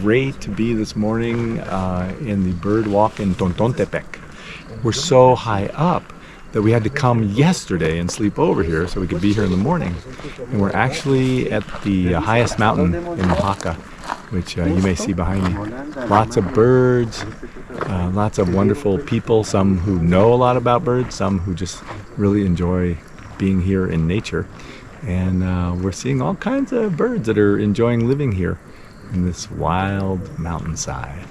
great to be this morning in the bird walk in Totontepec. We're so high up that we had to come yesterday and sleep over here so we could be here in the morning. And we're actually at the highest mountain in Oaxaca, which you may see behind me. Lots of birds, lots of wonderful people, some who know a lot about birds, some who just really enjoy being here in nature. And we're seeing all kinds of birds that are enjoying living here in this wild mountainside.